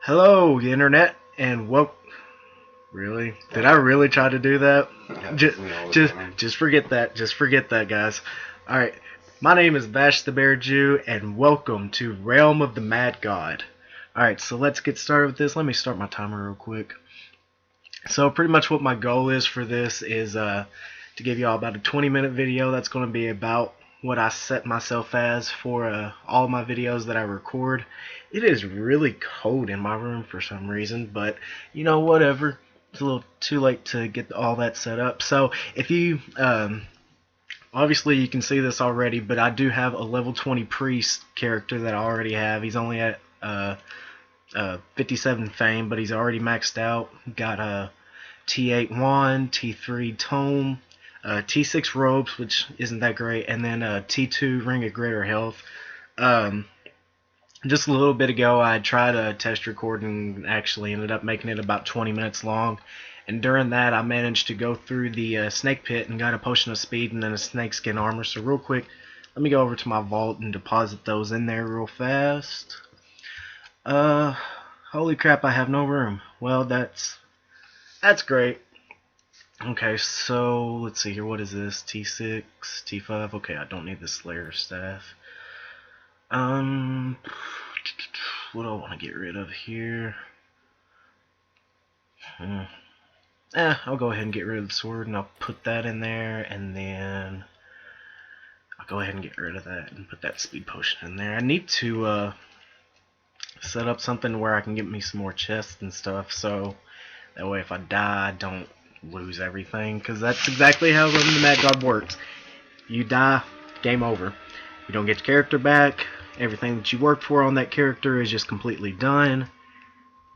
Hello, internet, and really? Did I really try to do that? Just, just forget that. Just forget that, guys. All right. My name is VashTheBearJew, and welcome to Realm of the Mad God. All right, so let's get started with this. Let me start my timer real quick. So pretty much what my goal is for this is to give you all about a 20-minute video. That's going to be about what I set myself as for all my videos that I record. It is really cold in my room for some reason, but you know, whatever. It's a little too late to get all that set up. So if you obviously you can see this already, but I do have a level 20 priest character that I already have. He's only at 57 fame, but he's already maxed out. Got a T8 wand, T3 tome, T6 robes, which isn't that great, and then a T2 ring of greater health. Just a little bit ago, I tried a test record and actually ended up making it about 20 minutes long. And during that, I managed to go through the snake pit and got a potion of speed and then a snake skin armor. So real quick, let me go over to my vault and deposit those in there real fast. Holy crap, I have no room. Well, that's great. Okay, so let's see here. What is this? T6, T5. Okay, I don't need the Slayer staff. What do I want to get rid of here? I'll go ahead and get rid of the sword, and I'll put that in there, and then I'll go ahead and get rid of that and put that speed potion in there. I need to set up something where I can get me some more chests and stuff, so that way if I die, I don't lose everything, because that's exactly how the Mad God works. You die, game over. You don't get your character back. Everything that you worked for on that character is just completely done,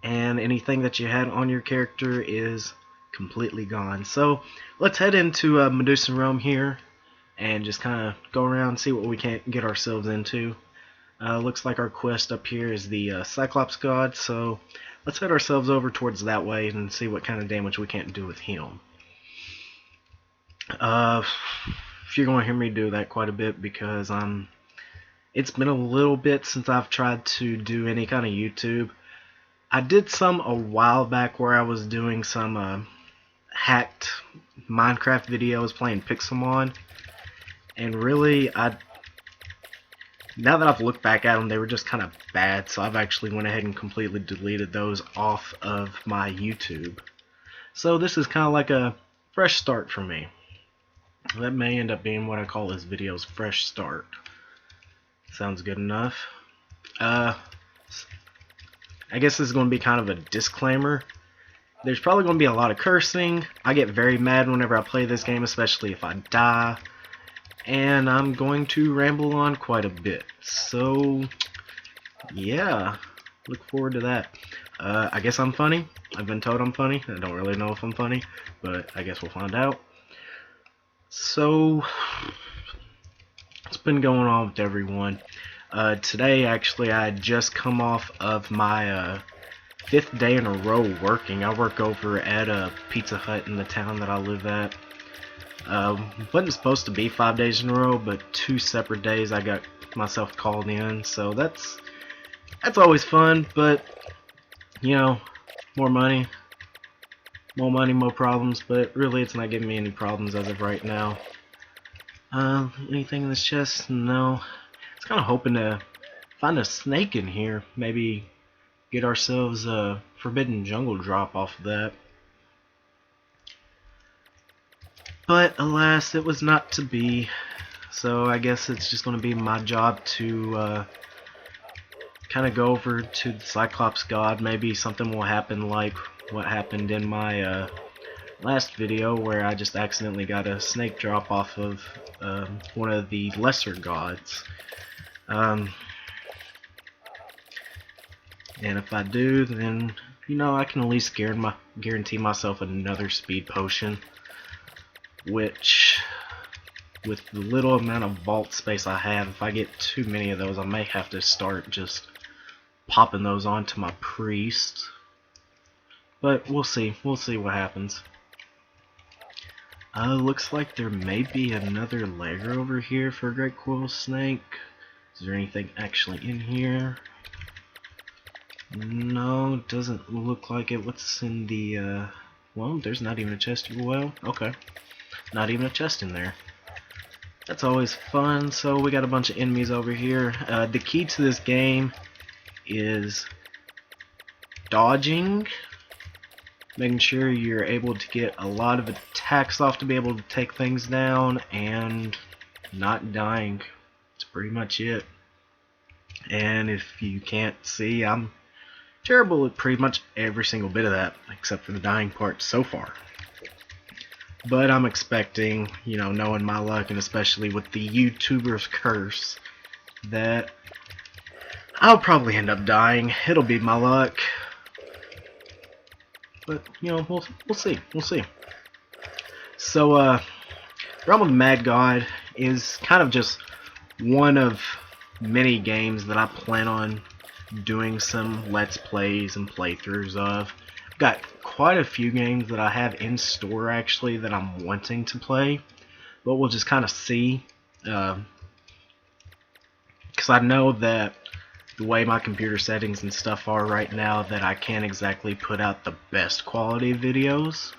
and anything that you had on your character is completely gone. So let's head into Medusan Realm here and just kind of go around and see what we can get ourselves into. Looks like our quest up here is the Cyclops God, so let's head ourselves over towards that way and see what kind of damage we can't do with him. You're going to hear me do that quite a bit because it's been a little bit since I've tried to do any kind of YouTube. I did some a while back where I was doing some hacked Minecraft videos playing Pixelmon, and really, now that I've looked back at them, they were just kind of bad, so I've actually went ahead and completely deleted those off of my YouTube. So this is kind of like a fresh start for me. That may end up being what I call this video's fresh start. Sounds good enough. I guess this is going to be kind of a disclaimer. There's probably going to be a lot of cursing. I get very mad whenever I play this game, especially if I die. And I'm going to ramble on quite a bit. So, yeah, look forward to that. I guess I'm funny. I've been told I'm funny. I don't really know if I'm funny, but I guess we'll find out. So, what's been going on with everyone? Today, actually, I had just come off of my 5th day in a row working. I work over at a Pizza Hut in the town that I live at. Wasn't supposed to be 5 days in a row, but 2 separate days I got myself called in, so that's always fun. But you know, more money, more problems. But really, it's not giving me any problems as of right now. Anything in this chest? No. I was kind of hoping to find a snake in here. Maybe get ourselves a forbidden jungle drop off of that. But alas, it was not to be. So I guess it's just going to be my job to kind of go over to the Cyclops God. Maybe something will happen like what happened in my last video where I just accidentally got a snake drop off of one of the lesser gods. And if I do, then you know, I can at least guarantee myself another speed potion, which with the little amount of vault space I have, if I get too many of those, I may have to start just popping those onto my priest. But we'll see what happens. Looks like there may be another lair over here for a great coil snake. Is there anything actually in here? No, it doesn't look like it. What's in the, well, there's not even a chest. Well, okay. Not even a chest in there. That's always fun. So we got a bunch of enemies over here. The key to this game is dodging, making sure you're able to get a lot of attacks off to be able to take things down, and not dying. That's pretty much it. And if you can't see, I'm terrible at pretty much every single bit of that, except for the dying part so far. But I'm expecting, you know, knowing my luck, and especially with the YouTuber's curse, that I'll probably end up dying. It'll be my luck. But, you know, we'll see. We'll see. So, Realm of the Mad God is kind of just one of many games that I plan on doing some Let's Plays and playthroughs of. I've got quite a few games that I have in store, actually, that I'm wanting to play. But we'll just kind of see. Because I know that the way my computer settings and stuff are right now, that I can't exactly put out the best quality videos.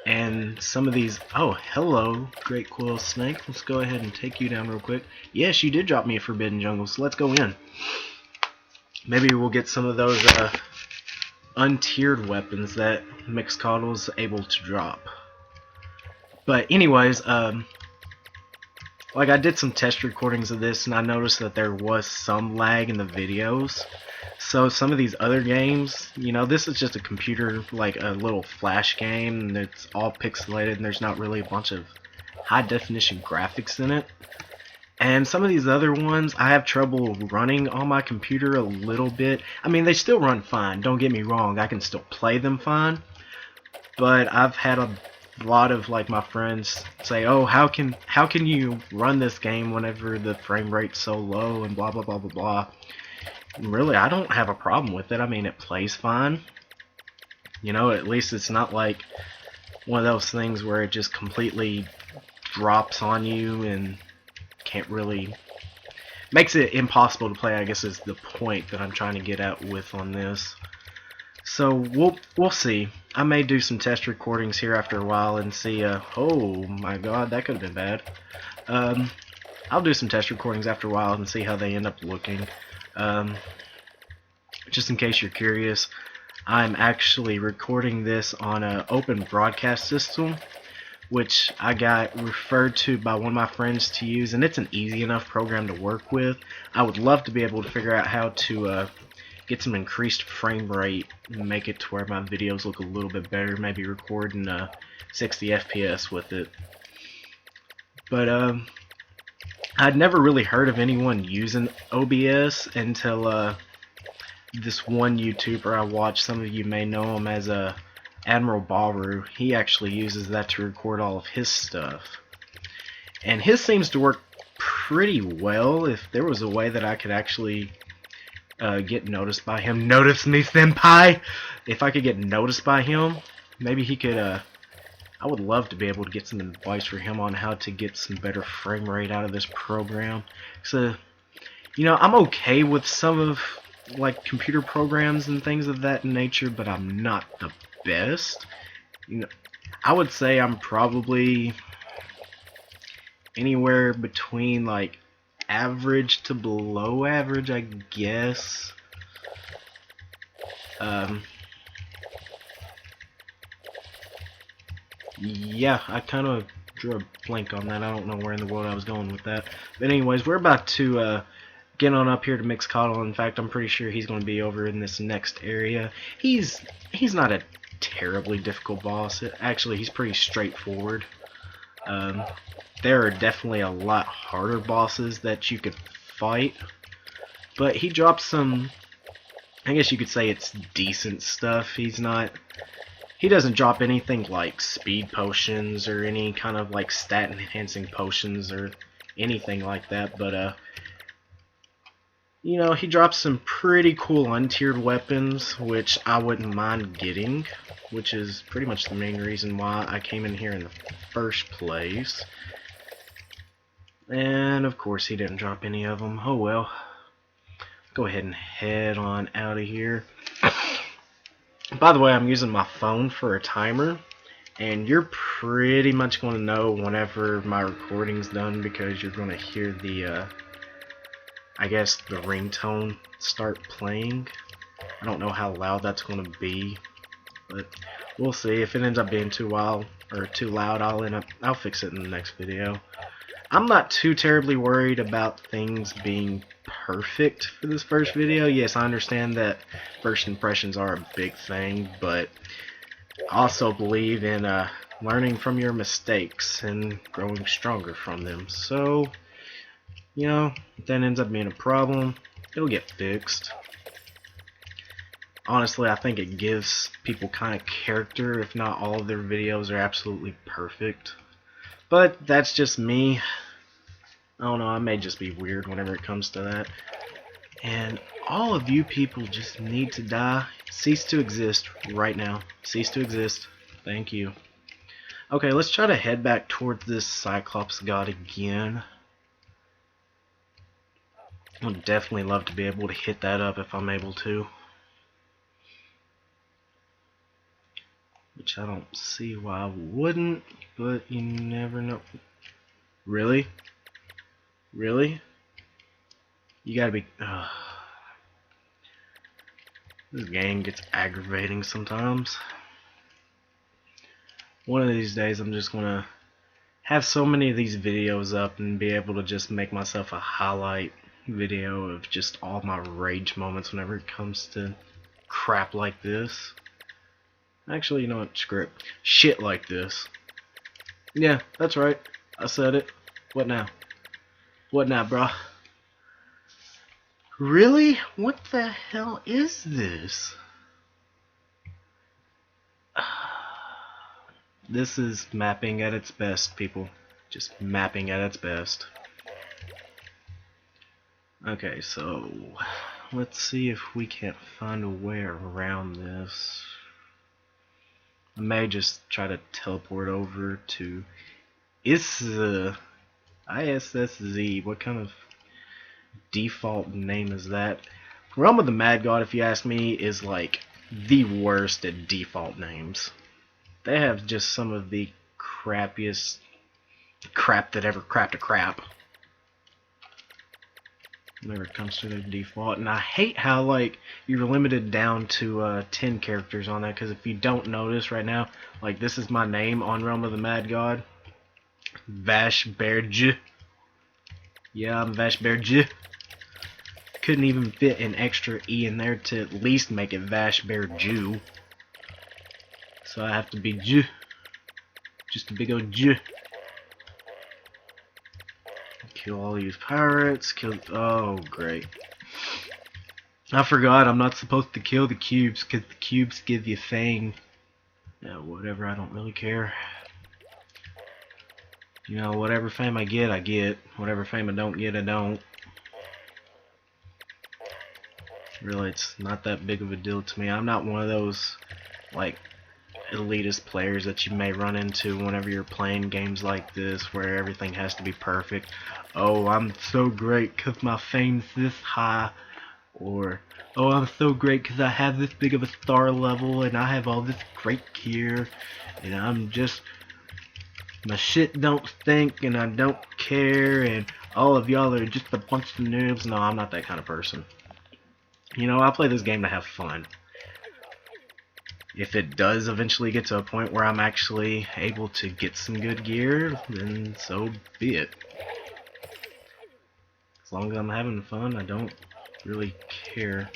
And some of these... Oh, hello, Great Coil Snake. Let's go ahead and take you down real quick. Yes, you did drop me a Forbidden Jungle, so let's go in. Maybe we'll get some of those untiered weapons that Mixcoddle's able to drop. But anyways, like, I did some test recordings of this, and I noticed that there was some lag in the videos. So some of these other games, you know, this is just a computer, like a little flash game, and it's all pixelated, and there's not really a bunch of high definition graphics in it. And some of these other ones, I have trouble running on my computer a little bit. I mean, they still run fine, don't get me wrong, I can still play them fine. But I've had a lot of, like, my friends say, oh, how can you run this game whenever the frame rate's so low and blah blah blah blah blah. Really, I don't have a problem with it. I mean, it plays fine. You know, at least it's not like one of those things where it just completely drops on you and can't really... makes it impossible to play, I guess, is the point that I'm trying to get at with on this. So, we'll see. I may do some test recordings here after a while and see, oh my god, that could have been bad. I'll do some test recordings after a while and see how they end up looking. Just in case you're curious, I'm actually recording this on an open broadcast system, which I got referred to by one of my friends to use, and it's an easy enough program to work with. I would love to be able to figure out how to get some increased frame rate and make it to where my videos look a little bit better, maybe recording 60 FPS with it. But I'd never really heard of anyone using OBS until this one YouTuber I watched. Some of you may know him as Admiral Baru. He actually uses that to record all of his stuff. And his seems to work pretty well. If there was a way that I could actually get noticed by him. Notice me, senpai! If I could get noticed by him, maybe he could... I would love to be able to get some advice for him on how to get some better frame rate out of this program. So, you know, I'm okay with some of, like, computer programs and things of that nature, but I'm not the best. You know, I would say I'm probably anywhere between, like, average to below average, I guess. Yeah, I kind of drew a blank on that. I don't know where in the world I was going with that. But anyways, we're about to get on up here to Mixcoddle. In fact, I'm pretty sure he's going to be over in this next area. He's not a terribly difficult boss. Actually, he's pretty straightforward. There are definitely a lot harder bosses that you could fight. But he drops some, I guess you could say it's decent stuff. He doesn't drop anything like speed potions or any kind of like stat enhancing potions or anything like that, but you know, he drops some pretty cool untiered weapons, which I wouldn't mind getting, which is pretty much the main reason why I came in here in the first place. And of course he didn't drop any of them. Oh well. go ahead and head on out of here. By the way, I'm using my phone for a timer, and you're pretty much going to know whenever my recording's done because you're going to hear the, I guess, the ringtone start playing. I don't know how loud that's going to be, but we'll see. If it ends up being too loud, I'll fix it in the next video. I'm not too terribly worried about things being perfect for this first video. Yes, I understand that first impressions are a big thing, but I also believe in learning from your mistakes and growing stronger from them. So, you know, if that ends up being a problem, it'll get fixed. Honestly, I think it gives people kind of character if not all of their videos are absolutely perfect. But that's just me. I don't know, I may just be weird whenever it comes to that. And all of you people just need to die. Cease to exist right now. Cease to exist. Thank you. Okay, let's try to head back towards this Cyclops god again. I would definitely love to be able to hit that up if I'm able to. Which I don't see why I wouldn't, but you never know. Really? Really? You gotta be... This game gets aggravating sometimes. One of these days I'm just gonna have so many of these videos up and be able to just make myself a highlight video of just all my rage moments whenever it comes to crap like this. Actually, you know what? Screw it. Shit like this. Yeah, that's right. I said it. What now? What now, bruh? Really? What the hell is this? This is mapping at its best, people. Just mapping at its best. Okay, so let's see if we can't find a way around this. I may just try to teleport over to ISSZ. What kind of default name is that? Realm of the Mad God, if you ask me, is like the worst at default names. They have just some of the crappiest crap that ever crapped a crap whenever it comes to their default. And I hate how like you're limited down to 10 characters on that, because if you don't notice right now, like this is my name on Realm of the Mad God, VashTheBearJew. Yeah, I'm VashTheBearJew. Couldn't even fit an extra E in there to at least make it VashTheBearJew. So I have to be Jew. Just a big old Jew. Kill all these pirates. Oh, great. I forgot I'm not supposed to kill the cubes because the cubes give you fame. Yeah, whatever. I don't really care. You know, whatever fame I get, I get. Whatever fame I don't get, I don't. Really, it's not that big of a deal to me. I'm not one of those, like, elitist players that you may run into whenever you're playing games like this where everything has to be perfect. Oh, I'm so great because my fame's this high. Or, oh, I'm so great because I have this big of a star level and I have all this great gear. And I'm just... my shit don't stink and I don't care and all of y'all are just a bunch of noobs. No, I'm not that kind of person. You know, I play this game to have fun. If it does eventually get to a point where I'm actually able to get some good gear, then so be it. As long as I'm having fun, I don't really care.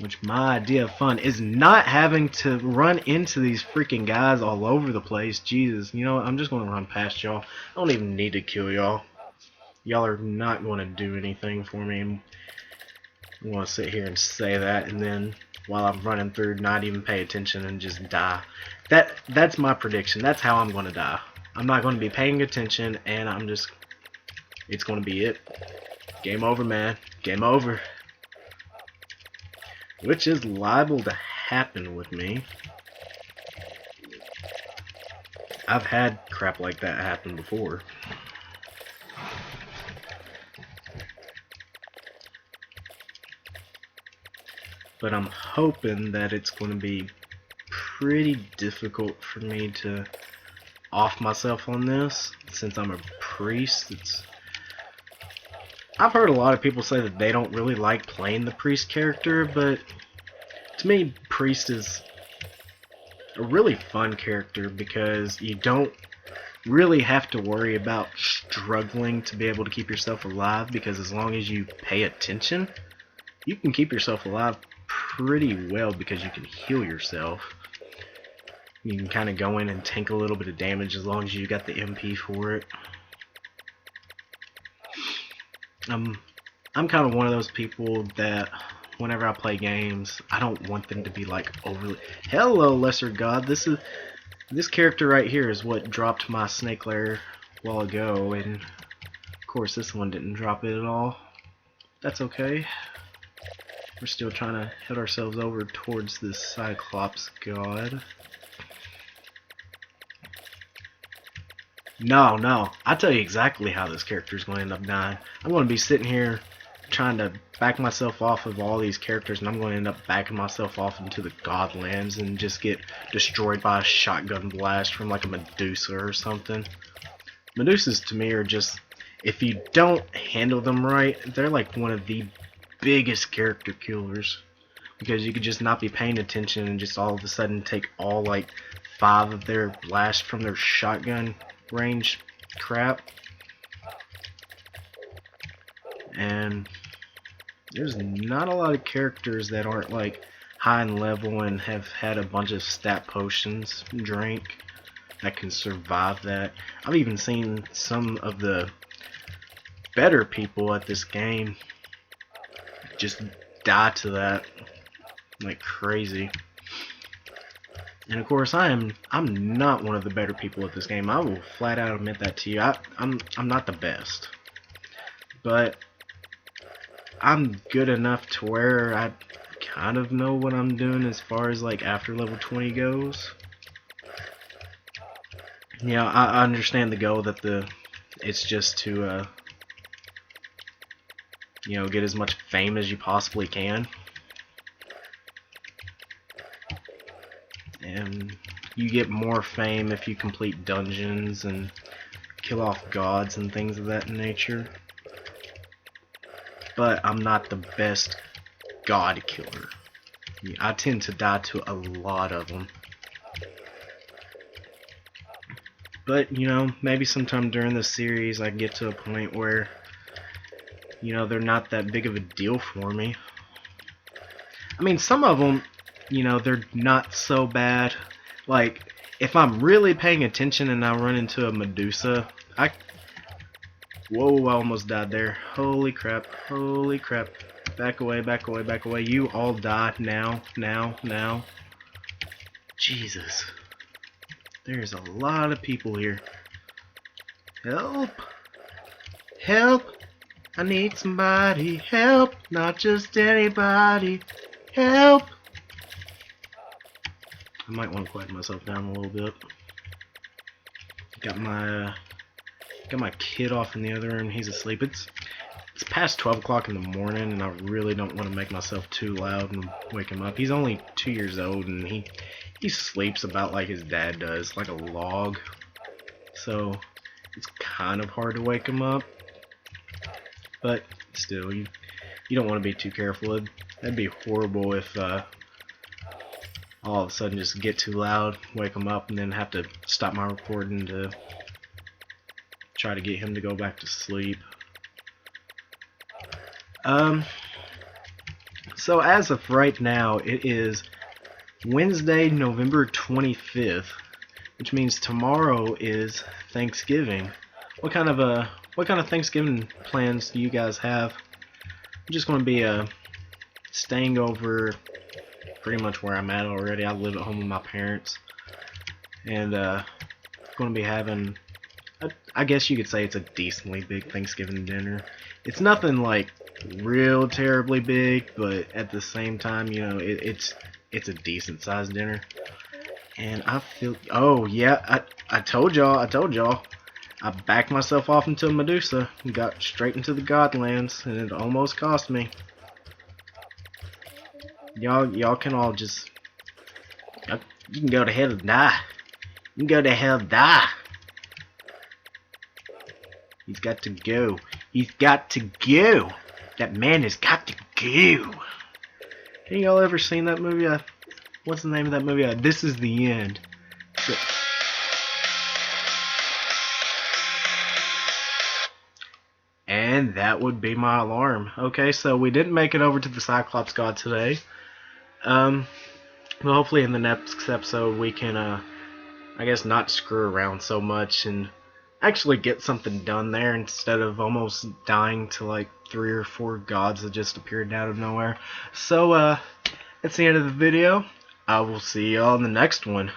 Which my idea of fun is not having to run into these freaking guys all over the place. Jesus, you know what? I'm just going to run past y'all. I don't even need to kill y'all. Y'all are not going to do anything for me. I want to sit here and say that, and then while I'm running through, not even pay attention and just die. That's my prediction. That's how I'm going to die. I'm not going to be paying attention, and I'm just... it's going to be it. Game over, man. Game over. Which is liable to happen with me. I've had crap like that happen before. but I'm hoping that it's going to be pretty difficult for me to off myself on this, since I'm a priest. I've heard a lot of people say that they don't really like playing the priest character, but to me, priest is a really fun character because you don't really have to worry about struggling to be able to keep yourself alive, because as long as you pay attention, you can keep yourself alive pretty well because you can heal yourself. You can kind of go in and tank a little bit of damage as long as you got the MP for it. I'm kind of one of those people that whenever I play games, I don't want them to be like overly... Hello, Lesser God. This character right here is what dropped my snake lair a while ago, and of course this one didn't drop it at all. That's okay. We're still trying to head ourselves over towards this Cyclops God. No, I'll tell you exactly how this character is going to end up dying. I'm going to be sitting here trying to back myself off of all these characters, and I'm going to end up backing myself off into the Godlands and just get destroyed by a shotgun blast from like a Medusa or something. Medusas to me are just, if you don't handle them right, they're like one of the biggest character killers, because you could just not be paying attention and just all of a sudden take all like 5 of their blasts from their shotgun range crap. And there's not a lot of characters that aren't like high in level and have had a bunch of stat potions drank that can survive that. I've even seen some of the better people at this game just die to that like crazy. And of course, I'm not one of the better people at this game. I will flat out admit that to you. I'm not the best, but I'm good enough to where I kind of know what I'm doing as far as like after level 20 goes. Yeah, I understand the goal that it's just to you know, get as much fame as you possibly can. And you get more fame if you complete dungeons and kill off gods and things of that nature. But I'm not the best god killer. I tend to die to a lot of them. But, you know, maybe sometime during the series I get to a point where, you know, they're not that big of a deal for me. I mean, some of them, you know, they're not so bad. Like, if I'm really paying attention and I run into a Medusa, whoa, I almost died there. Holy crap, holy crap. Back away, back away, back away. You all die now, now. Jesus. There's a lot of people here. Help! Help! I need somebody. Help! Not just anybody. Help! I might want to quiet myself down a little bit. Got my kid off in the other room. He's asleep. It's past 12 o'clock in the morning, and I really don't want to make myself too loud and wake him up. He's only 2 years old, and he sleeps about like his dad does, like a log. So it's kind of hard to wake him up. But still, you don't want to be too careful. That'd be horrible if all of a sudden just get too loud, wake him up, and then have to stop my recording to try to get him to go back to sleep. So as of right now, it is Wednesday, November 25th, which means tomorrow is Thanksgiving. What kind of Thanksgiving plans do you guys have? I'm just going to be staying over pretty much where I'm at already. I live at home with my parents, and going to be having, I guess you could say it's a decently big Thanksgiving dinner. It's nothing like real terribly big, but at the same time, you know, it's a decent sized dinner. And I feel, oh yeah, I told y'all, I backed myself off into Medusa and got straight into the Godlands, and it almost cost me. Y'all can all just... You can go to hell and die. You can go to hell and die. He's got to go. He's got to go. That man has got to go. Have y'all ever seen that movie? What's the name of that movie? This Is the End. And that would be my alarm. Okay, so we didn't make it over to the Cyclops God today. Well, hopefully in the next episode we can, I guess, not screw around so much and actually get something done there instead of almost dying to like 3 or 4 gods that just appeared out of nowhere. So, that's the end of the video. I will see y'all in the next one.